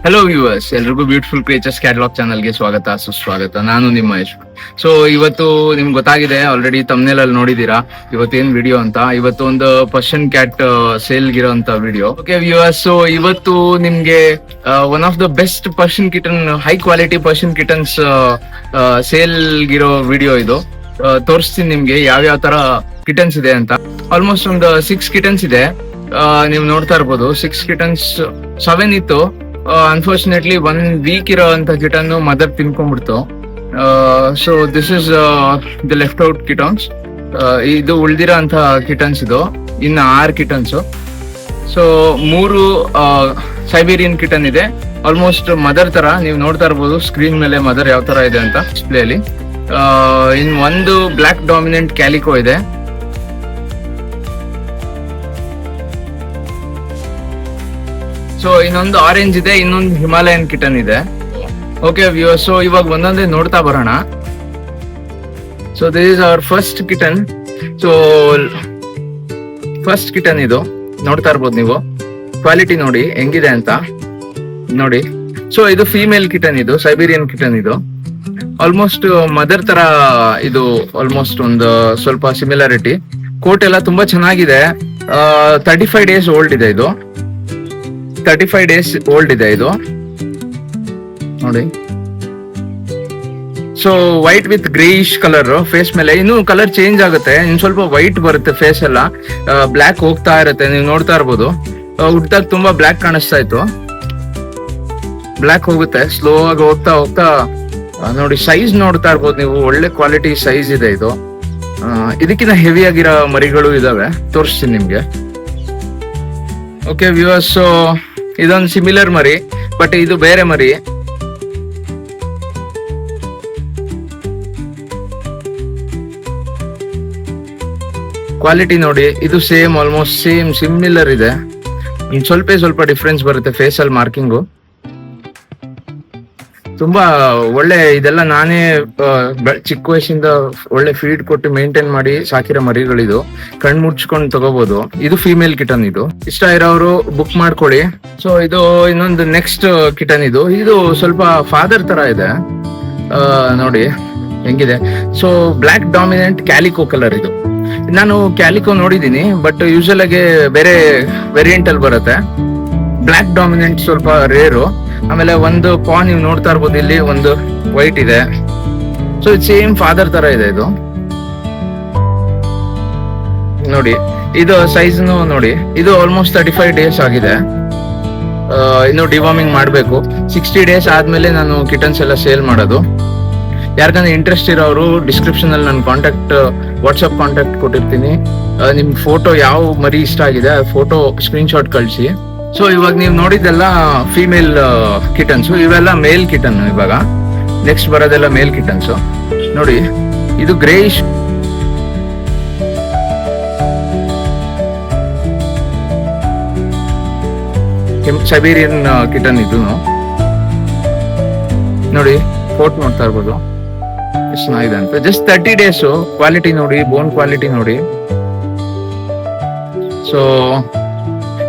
Hello viewers, ಎಲ್ರಿಗೂ beautiful creatures catalogue ಚಾನಲ್ಗೆ ಸ್ವಾಗತ ಸುಸ್ವಾಗತ. ನಾನು ನಿಮ್ಮ ಮಹೇಶ್. ಸೊ ಇವತ್ತು ನಿಮ್ಗೆ ಗೊತ್ತಾಗಿದೆ, ಆಲ್ರೆಡಿ ತಮ್ನೇಲ್ ಅಲ್ಲಿ ನೋಡಿದೀರಾ ಇವತ್ತೇನ್ ವಿಡಿಯೋ ಅಂತ. ಇವತ್ತು ಒಂದು ಪರ್ಷಿಯನ್ ಕ್ಯಾಟ್ ಸೇಲ್ಗಿರೋ ಅಂತ ವಿಡಿಯೋ. ಓಕೆ ವ್ಯೂವರ್ಸ್, ಸೊ ಇವತ್ತು ನಿಮ್ಗೆ one of the best Persian kitten, high quality Persian kittens ಸೇಲ್ಗಿರೋ ವಿಡಿಯೋ ಇದು. ತೋರಿಸ್ತೀನಿ ನಿಮ್ಗೆ ಯಾವ್ಯಾವ ತರ ಕಿಟನ್ಸ್ ಇದೆ ಅಂತ. ಆಲ್ಮೋಸ್ಟ್ ಒಂದು 6 ಕಿಟನ್ಸ್ ಇದೆ. ನೀವು ನೋಡ್ತಾ ಇರ್ಬೋದು, 6 ಕಿಟನ್ಸ್. 7 ಇತ್ತು. ಅನ್ಫಾರ್ಚುನೇಟ್ಲಿ 1 ವೀಕ್ ಇರೋ ಅಂತ ಕಿಟನ್ ಮದರ್ ತಿನ್ಕೊಂಡ್ಬಿಡ್ತು. So this is the left out kittens. ಇದು ಉಳ್ದಿರೋ ಅಂತ ಕಿಟನ್ಸ್. ಇದು ಇನ್ನು 6 ಕಿಟನ್ಸ್. ಸೊ 3 ಸೈಬೀರಿಯನ್ ಕಿಟನ್ ಇದೆ. ಆಲ್ಮೋಸ್ಟ್ ಮದರ್ ತರ ನೀವು ನೋಡ್ತಾ ಇರ್ಬೋದು ಸ್ಕ್ರೀನ್ ಮೇಲೆ ಮದರ್ ಯಾವ ತರ ಇದೆ ಅಂತ ಡಿಸ್ಪ್ಲೇ ಅಲ್ಲಿ. ಇನ್ ಒಂದು ಬ್ಲಾಕ್ ಡಾಮಿನೆಂಟ್ ಕ್ಯಾಲಿಕೋ ಇದೆ. ಸೊ ಇನ್ನೊಂದು ಆರೆಂಜ್ ಇದೆ, ಇನ್ನೊಂದು ಹಿಮಾಲಯನ್ ಕಿಟನ್ ಇದೆ. ಓಕೆ ವ್ಯೂವರ್ಸ್, ಸೊ ಇವಾಗ ಒಂದೊಂದೇ ನೋಡ್ತಾ ಬರೋಣ. So this is our first kitten. So first kitten ಇದು ನೋಡ್ತಾ ಇರ್ಬೋದು ನೀವು. ಕ್ವಾಲಿಟಿ ನೋಡಿ ಹೆಂಗಿದೆ ಅಂತ ನೋಡಿ. ಸೊ ಇದು ಫೀಮೇಲ್ ಕಿಟನ್, ಇದು ಸೈಬೀರಿಯನ್ ಕಿಟನ್. ಇದು ಆಲ್ಮೋಸ್ಟ್ ಮದರ್ ತರ ಇದು. ಆಲ್ಮೋಸ್ಟ್ ಒಂದು ಸ್ವಲ್ಪ ಸಿಮಿಲಾರಿಟಿ. ಕೋಟ್ ಎಲ್ಲ ತುಂಬಾ ಚೆನ್ನಾಗಿದೆ. 35 ಡೇಸ್ ಓಲ್ಡ್ ಇದೆ ಇದು. 35 ಡೇಸ್ ಓಲ್ಡ್ ಇದೆ ಇದು ನೋಡಿ. So white with greyish colour face ಮೇಲೆ. ಇನ್ನು ಕಲರ್ ಚೇಂಜ್ ಆಗುತ್ತೆ, ಇನ್ನು ಸ್ವಲ್ಪ ವೈಟ್ ಬರುತ್ತೆ ಫೇಸ್ ಎಲ್ಲ. ಬ್ಲ್ಯಾಕ್ ಹೋಗ್ತಾ ಇರುತ್ತೆ, ನೀವು ನೋಡ್ತಾ ಇರ್ಬೋದು. ಹುಟ್ಟಾಗ ತುಂಬಾ ಬ್ಲ್ಯಾಕ್ ಕಾಣಿಸ್ತಾ ಇತ್ತು, ಬ್ಲ್ಯಾಕ್ ಹೋಗುತ್ತೆ ಸ್ಲೋ ಆಗಿ ಹೋಗ್ತಾ ಹೋಗ್ತಾ. ನೋಡಿ ಸೈಜ್ ನೋಡ್ತಾ ಇರ್ಬೋದು ನೀವು, ಒಳ್ಳೆ ಕ್ವಾಲಿಟಿ ಸೈಜ್ ಇದೆ ಇದು. ಇದಕ್ಕಿಂತ ಹೆವಿ ಆಗಿರೋ ಮರಿಗಳು ಇದಾವೆ, ತೋರಿಸ್ತೀನಿ ನಿಮ್ಗೆ. ಓಕೆ ವ್ಯೂವರ್ಸ್, ಸೊ ಇದೊಂದು ಸಿಮಿಲರ್ ಮರಿ, ಬಟ್ ಇದು ಬೇರೆ ಮರಿ. ಕ್ವಾಲಿಟಿ ನೋಡಿ, ಇದು ಸೇಮ್, ಆಲ್ಮೋಸ್ಟ್ ಸೇಮ್ ಸಿಮಿಲರ್ ಇದೆ. ಸ್ವಲ್ಪ ಡಿಫ್ರೆನ್ಸ್ ಬರುತ್ತೆ ಫೇಸ್ ಅಲ್ಲಿ ಮಾರ್ಕಿಂಗು. ತುಂಬಾ ಒಳ್ಳೆ ಇದೆಲ್ಲ ನಾನೇ ಚಿಕ್ಕ ವಯಸ್ಸಿಂದ ಒಳ್ಳೆ ಫೀಡ್ ಕೊಟ್ಟು ಮೇಂಟೈನ್ ಮಾಡಿ ಸಾಕಿರೋ ಮರಿಗಳಿದು. ಕಣ್ ಮುಚ್ಕೊಂಡು ತಗೋಬಹುದು. ಇದು ಫೀಮೇಲ್ ಕಿಟನ್. ಇದು ಇಷ್ಟ ಇರೋರು ಬುಕ್ ಮಾಡ್ಕೊಳ್ಳಿ. ಸೊ ಇದು ಇನ್ನೊಂದು ನೆಕ್ಸ್ಟ್ ಕಿಟನ್. ಇದು ಸ್ವಲ್ಪ ಫಾದರ್ ತರ ಇದೆ ನೋಡಿ ಹೆಂಗಿದೆ. ಸೊ ಬ್ಲಾಕ್ ಡಾಮಿನೆಂಟ್ ಕ್ಯಾಲಿಕೋ ಕಲರ್ ಇದು. ನಾನು ಕ್ಯಾಲಿಕೋ ನೋಡಿದೀನಿ, ಬಟ್ ಯೂಶಲ್ ಆಗಿ ಬೇರೆ ವೇರಿಯಂಟ್ ಅಲ್ಲಿ ಬರುತ್ತೆ. ಬ್ಲಾಕ್ ಡಾಮಿನೆಂಟ್ ಸ್ವಲ್ಪ ರೇರು. ಆಮೇಲೆ ಒಂದು ಪಾ ನೀವು ನೋಡ್ತಾ ಇರ್ಬೋದು, ಇಲ್ಲಿ ಒಂದು ವೈಟ್ ಇದೆ. ಸೊ ಸೇಮ್ ಫಾದರ್ ತರ ಇದೆ ಇದು ನೋಡಿ. ಇದು ಸೈಜ್ ನೋಡಿ, ಇದು ಆಲ್ಮೋಸ್ಟ್ 35 ಡೇಸ್ ಆಗಿದೆ. ಇನ್ನು ಡಿವಾರ್ಮಿಂಗ್ ಮಾಡ್ಬೇಕು. 60 ಡೇಸ್ ಆದ್ಮೇಲೆ ನಾನು ಕಿಟನ್ಸ್ ಎಲ್ಲ ಸೇಲ್ ಮಾಡೋದು. ಯಾರಿಗಾನ ಇಂಟ್ರೆಸ್ಟ್ ಇರೋರು ಡಿಸ್ಕ್ರಿಪ್ಷನ್ ಅಲ್ಲಿ ನಾನು ವಾಟ್ಸ್ಆಪ್ ಕಾಂಟ್ಯಾಕ್ಟ್ ಕೊಟ್ಟಿರ್ತೀನಿ. ನಿಮ್ ಫೋಟೋ ಯಾವ ಮರಿ ಇಷ್ಟ ಆಗಿದೆ ಫೋಟೋ ಸ್ಕ್ರೀನ್ ಶಾಟ್ ಕಳಿಸಿ. ಸೊ ಇವಾಗ ನೀವು ನೋಡಿದ್ದೆಲ್ಲ ಫಿಮೇಲ್ ಕಿಟನ್ಸ್, ಇವೆಲ್ಲ ಮೇಲ್ ಕಿಟನ್. ಇವಾಗ ನೆಕ್ಸ್ಟ್ ಬರೋದೆಲ್ಲ ಮೇಲ್ ಕಿಟನ್ಸ್ ನೋಡಿ. ಇದು ಗ್ರೇಯಿಶ್ ಸೈಬೀರಿಯನ್ ಕಿಟನ್. ಇದು ನೋಡಿ, ಕೋಟ್ ನೋಡ್ತಾ ಇರ್ಬೋದು ಎಷ್ಟು ಚೆನ್ನಾಗಿದೆ ಅಂತ. Just 30 days. ಕ್ವಾಲಿಟಿ ನೋಡಿ, ಬೋನ್ ಕ್ವಾಲಿಟಿ ನೋಡಿ. ಸೊ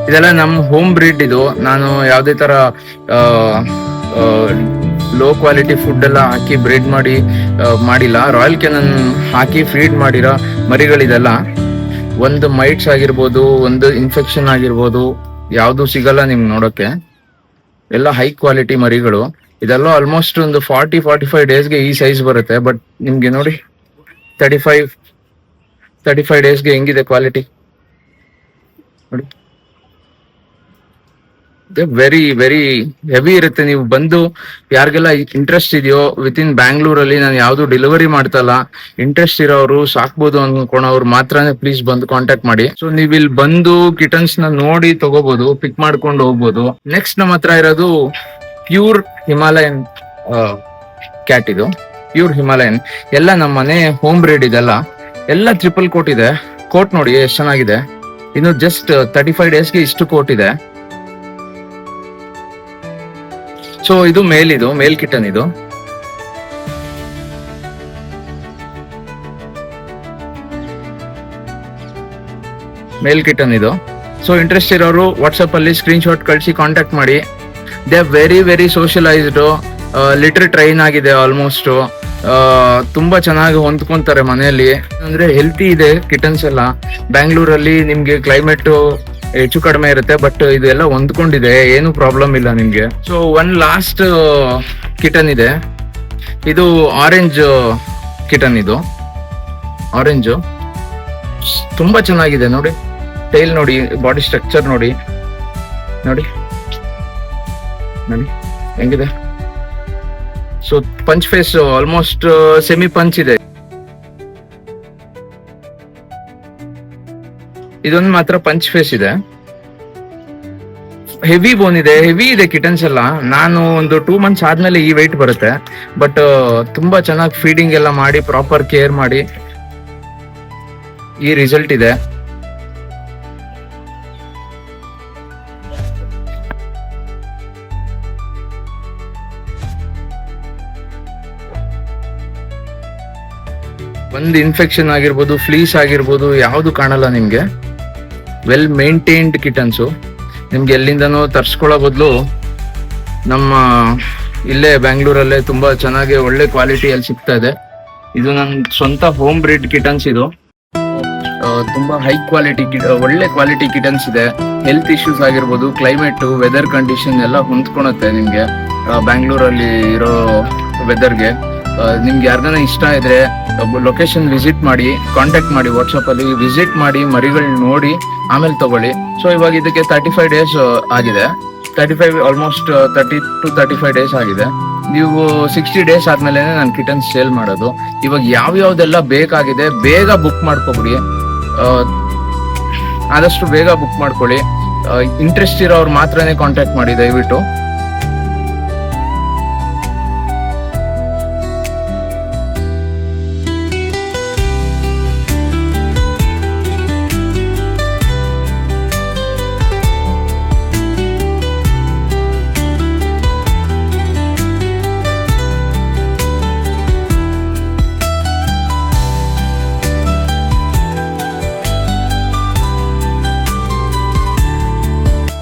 ಇದೆಲ್ಲ ನಮ್ ಹೋಮ್ ಬ್ರೀಡ್. ಇದು ನಾನು ಯಾವ್ದೇ ತರ ಲೋ ಕ್ವಾಲಿಟಿ ಫುಡ್ ಎಲ್ಲ ಹಾಕಿ ಬ್ರೀಡ್ ಮಾಡಿಲ್ಲ. ರಾಯಲ್ ಕೆನನ್ ಹಾಕಿ ಫೀಡ್ ಮಾಡಿರೋ ಮರಿಗಳಿದೆಲ್ಲ. ಒಂದು ಮೈಟ್ಸ್ ಆಗಿರ್ಬೋದು, ಒಂದು ಇನ್ಫೆಕ್ಷನ್ ಆಗಿರ್ಬೋದು, ಯಾವ್ದು ಸಿಗಲ್ಲ ನಿಮ್ಗೆ ನೋಡೋಕೆ. ಎಲ್ಲ ಹೈ ಕ್ವಾಲಿಟಿ ಮರಿಗಳು. ಇದೆಲ್ಲ ಆಲ್ಮೋಸ್ಟ್ ಒಂದು 40-45 ಡೇಸ್ಗೆ ಈ ಸೈಜ್ ಬರುತ್ತೆ. ಬಟ್ ನಿಮ್ಗೆ ನೋಡಿ 35 ಡೇಸ್ಗೆ ಹೆಂಗಿದೆ ಕ್ವಾಲಿಟಿ ನೋಡಿ. ವೆರಿ ವೆರಿ ಹೆವಿ ಇರುತ್ತೆ. ನೀವು ಬಂದು ಯಾರಿಗೆಲ್ಲ ಇಂಟ್ರೆಸ್ಟ್ ಇದೆಯೋ, ವಿತ್ ಇನ್ ಬ್ಯಾಂಗ್ಳೂರಲ್ಲಿ ನಾನು ಯಾವ್ದು ಡೆಲಿವರಿ ಮಾಡ್ತಲ್ಲ, ಇಂಟ್ರೆಸ್ಟ್ ಇರೋರು ಸಾಕ್ಬೋದು ಅನ್ಕೊಳೋರು ಮಾತ್ರನೇ ಪ್ಲೀಸ್ ಬಂದು ಕಾಂಟ್ಯಾಕ್ಟ್ ಮಾಡಿ. ಸೊ ನೀವು ಇಲ್ಲಿ ಬಂದು ಕಿಟನ್ಸ್ ನ ನೋಡಿ ತಗೋಬಹುದು, ಪಿಕ್ ಮಾಡ್ಕೊಂಡು ಹೋಗ್ಬೋದು. ನೆಕ್ಸ್ಟ್ ನಮ್ಮ ಹತ್ರ ಇರೋದು ಪ್ಯೂರ್ ಹಿಮಾಲಯನ್ ಕ್ಯಾಟ್. ಇದು ಪ್ಯೂರ್ ಹಿಮಾಲಯನ್. ಎಲ್ಲ ನಮ್ಮ ಮನೆ ಹೋಮ್ ಬ್ರೀಡ್. ಇದೆಲ್ಲ ಎಲ್ಲ ಟ್ರಿಪಲ್ ಕೋಟ್ ಇದೆ. ಕೋಟ್ ನೋಡಿ ಎಷ್ಟು ಚೆನ್ನಾಗಿದೆ. ಇನ್ನು ಜಸ್ಟ್ 35 ಡೇಸ್ಗೆ ಇಷ್ಟು ಕೋಟ್ ಇದೆ. ಸೊ ಇದು ಮೇಲ್ ಕಿಟನ್. ಇದು ಮೇಲ್ ಕಿಟನ್. ಇದು ಸೊ ಇಂಟ್ರೆಸ್ಟ್ ಇರೋರು ವಾಟ್ಸಪ್ ಅಲ್ಲಿ ಸ್ಕ್ರೀನ್ ಶಾಟ್ ಕಳಿಸಿ ಕಾಂಟ್ಯಾಕ್ಟ್ ಮಾಡಿ. They are very very socialized, litter train ಆಗಿದೆ ಆಲ್ಮೋಸ್ಟ್. ತುಂಬಾ ಚೆನ್ನಾಗಿ ಹೊಂದ್ಕೊಂತಾರೆ ಮನೆಯಲ್ಲಿ. ಅಂದ್ರೆ ಹೆಲ್ತಿ ಇದೆ ಕಿಟನ್ಸ್ ಎಲ್ಲ. ಬ್ಯಾಂಗ್ಳೂರಲ್ಲಿ ನಿಮ್ಗೆ ಕ್ಲೈಮೇಟ್ ಹೆಚ್ಚು ಕಡಿಮೆ ಇರುತ್ತೆ, ಬಟ್ ಇದೆಲ್ಲ ಹೊಂದ್ಕೊಂಡಿದೆ, ಏನು ಪ್ರಾಬ್ಲಮ್ ಇಲ್ಲ ನಿಮ್ಗೆ. ಸೊ ಒನ್ ಲಾಸ್ಟ್ ಕಿಟನ್ ಇದೆ, ಇದು ಆರೆಂಜ್ ಕಿಟನ್. ಇದು ಆರೆಂಜ್ ತುಂಬಾ ಚೆನ್ನಾಗಿದೆ ನೋಡಿ. ಟೈಲ್ ನೋಡಿ, ಬಾಡಿ ಸ್ಟ್ರಕ್ಚರ್ ನೋಡಿ ನೋಡಿ ನೋಡಿ ಹೆಂಗಿದೆ. So punch face, almost semi punch ಇದೆ. ಇದೊಂದು ಮಾತ್ರ ಪಂಚ್ ಫೇಸ್ ಇದೆ. ಹೆವಿ ಬೋನ್ ಇದೆ, ಹೆವಿ ಇದೆ ಕಿಟನ್ಸ್ ಎಲ್ಲ. ನಾನು ಒಂದು 2 months ಆದ್ಮೇಲೆ ಈ ವೆಯ್ಟ್ ಬರುತ್ತೆ. ಬಟ್ ತುಂಬಾ ಚೆನ್ನಾಗಿ ಫೀಡಿಂಗ್ ಎಲ್ಲ ಮಾಡಿ, ಪ್ರಾಪರ್ ಕೇರ್ ಮಾಡಿ ಈ ರಿಸಲ್ಟ್ ಇದೆ. ಒಂದು ಇನ್ಫೆಕ್ಷನ್ ಆಗಿರ್ಬೋದು, ಫ್ಲೀಸ್ ಆಗಿರ್ಬೋದು, ಯಾವುದು ಕಾಣಲ್ಲ ನಿಮ್ಗೆ. Well maintained kittens. ನಿಮ್ಗೆ ಎಲ್ಲಿಂದನೂ ತರ್ಸ್ಕೊಳ್ಳೋ ಬದಲು ನಮ್ಮ ಇಲ್ಲೇ ಬ್ಯಾಂಗ್ಳೂರಲ್ಲೇ ತುಂಬಾ ಚೆನ್ನಾಗಿ ಒಳ್ಳೆ ಕ್ವಾಲಿಟಿಯಲ್ಲಿ ಸಿಗ್ತಾ ಇದೆ. ಇದು ನನ್ನ ಸ್ವಂತ ಹೋಮ್ ಬ್ರೀಡ್ ಕಿಟನ್ಸ್. ಇದು ತುಂಬಾ ಹೈ ಕ್ವಾಲಿಟಿ, ಒಳ್ಳೆ ಕ್ವಾಲಿಟಿ ಕಿಟನ್ಸ್ ಇದೆ. ಹೆಲ್ತ್ ಇಶ್ಯೂಸ್ ಆಗಿರ್ಬೋದು, ಕ್ಲೈಮೇಟ್, ವೆದರ್ ಕಂಡೀಷನ್ ಎಲ್ಲ ಹೊಂದ್ಕೊಳತ್ತೆ ನಿಮ್ಗೆ. ಬ್ಯಾಂಗ್ಳೂರಲ್ಲಿ ಇರೋ ವೆದರ್ಗೆ ನಿಮ್ಗೆ ಯಾರ್ಗಾನ ಇಷ್ಟ ಇದ್ರೆ ಲೊಕೇಶನ್ ವಿಸಿಟ್ ಮಾಡಿ, ಕಾಂಟ್ಯಾಕ್ಟ್ ಮಾಡಿ, ವಾಟ್ಸಪ್ ಅಲ್ಲಿ ವಿಸಿಟ್ ಮಾಡಿ, ಮರಿಗಳನ್ನ ನೋಡಿ ಆಮೇಲೆ ತಗೊಳ್ಳಿ. ಸೊ ಇವಾಗ ಇದಕ್ಕೆ 35 days ಆಗಿದೆ. 35 ಆಲ್ಮೋಸ್ಟ್ 30 to 35 days ಆಗಿದೆ. ನೀವು 60 days ಆದ್ಮೇಲೆ ನಾನು ಕಿಟನ್ಸ್ ಸೇಲ್ ಮಾಡೋದು. ಇವಾಗ ಯಾವ್ಯಾವ್ದೆಲ್ಲ ಬೇಕಾಗಿದೆ ಬೇಗ ಬುಕ್ ಮಾಡ್ಕೊಬಿಡಿ, ಆದಷ್ಟು ಬೇಗ ಬುಕ್ ಮಾಡ್ಕೊಳ್ಳಿ. ಇಂಟ್ರೆಸ್ಟ್ ಇರೋರು ಮಾತ್ರನೇ ಕಾಂಟ್ಯಾಕ್ಟ್ ಮಾಡಿ ದಯವಿಟ್ಟು.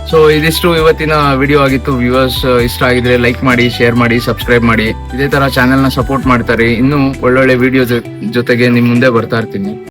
ಸೊ ಇದಿಷ್ಟು ಇವತ್ತಿನ ವಿಡಿಯೋ ಆಗಿತ್ತು. ವ್ಯೂವರ್ಸ್ ಇಷ್ಟ ಆಗಿದ್ರೆ ಲೈಕ್ ಮಾಡಿ, ಶೇರ್ ಮಾಡಿ, ಸಬ್ಸ್ಕ್ರೈಬ್ ಮಾಡಿ. ಇದೇ ತರ ಚಾನೆಲ್ ನ ಸಪೋರ್ಟ್ ಮಾಡ್ತಾರೆ. ಇನ್ನೂ ಒಳ್ಳೊಳ್ಳೆ ವಿಡಿಯೋ ಜೊತೆಗೆ ನಿಮ್ ಮುಂದೆ ಬರ್ತಾ ಇರ್ತೀನಿ.